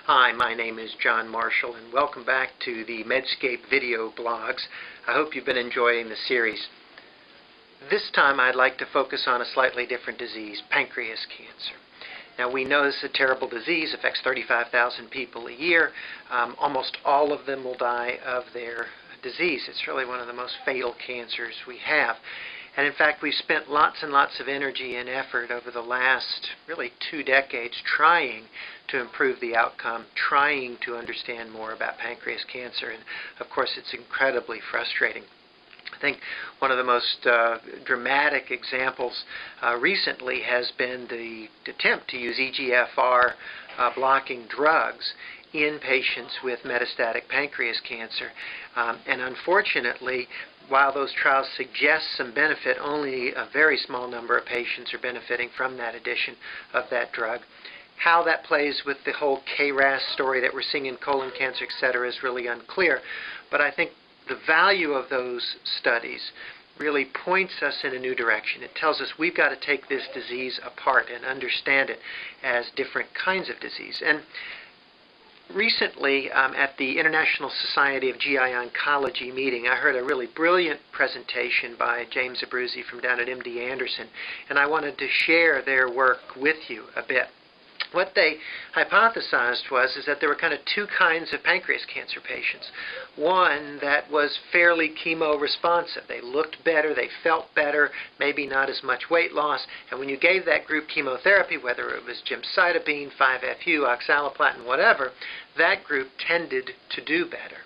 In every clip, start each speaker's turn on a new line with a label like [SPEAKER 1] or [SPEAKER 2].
[SPEAKER 1] Hi, my name is John Marshall, and welcome back to the Medscape video blogs. I hope you've been enjoying the series. This time I'd like to focus on a slightly different disease, pancreas cancer. Now, we know this is a terrible disease, affects 35,000 people a year. Almost all of them will die of their disease. It's really one of the most fatal cancers we have. And in fact, we've spent lots and lots of energy and effort over the last, really 2 decades, trying to improve the outcome, trying to understand more about pancreas cancer. And of course, it's incredibly frustrating. I think one of the most dramatic examples recently has been the attempt to use EGFR blocking drugs in patients with metastatic pancreas cancer. And unfortunately, while those trials suggest some benefit, only a very small number of patients are benefiting from that addition of that drug. How that plays with the whole KRAS story that we're seeing in colon cancer, etc., is really unclear. But I think the value of those studies really points us in a new direction. It tells us we've got to take this disease apart and understand it as different kinds of disease. And recently, at the International Society of GI Oncology meeting, I heard a really brilliant presentation by James Abruzzi from down at MD Anderson, and I wanted to share their work with you a bit. What they hypothesized is that there were kind of 2 kinds of pancreas cancer patients. One that was fairly chemo responsive. They looked better, they felt better, maybe not as much weight loss, and when you gave that group chemotherapy, whether it was gemcitabine, 5-FU, oxaliplatin, whatever, that group tended to do better.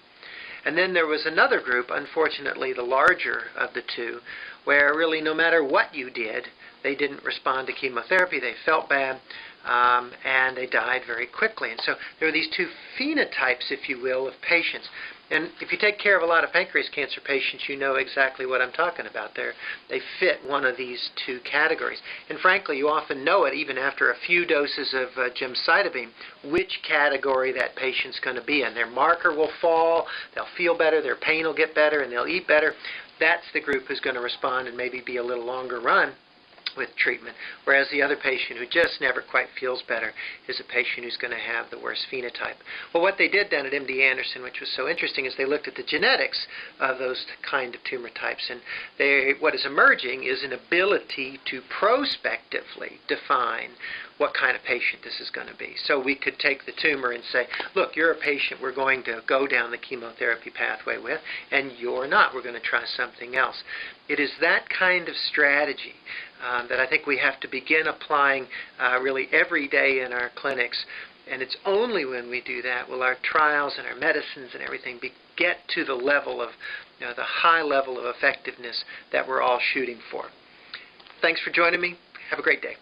[SPEAKER 1] And then there was another group, unfortunately the larger of the 2, where really no matter what you did, they didn't respond to chemotherapy, they felt bad, and they died very quickly. And so there are these 2 phenotypes, if you will, of patients. And if you take care of a lot of pancreas cancer patients, you know exactly what I'm talking about there. They fit one of these 2 categories. And frankly, you often know it, even after a few doses of gemcitabine, which category that patient's going to be in. Their marker will fall, they'll feel better, their pain will get better, and they'll eat better. That's the group who's going to respond and maybe be a little longer run with treatment, whereas the other patient who just never quite feels better is a patient who's going to have the worst phenotype. Well, what they did down at MD Anderson, which was so interesting, is they looked at the genetics of those kind of tumor types, and what is emerging is an ability to prospectively define what kind of patient this is going to be. So we could take the tumor and say, look, you're a patient we're going to go down the chemotherapy pathway with, and you're not. We're going to try something else. It is that kind of strategy that I think we have to begin applying really every day in our clinics. And it's only when we do that will our trials and our medicines and everything get to the level of, the high level of effectiveness that we're all shooting for. Thanks for joining me. Have a great day.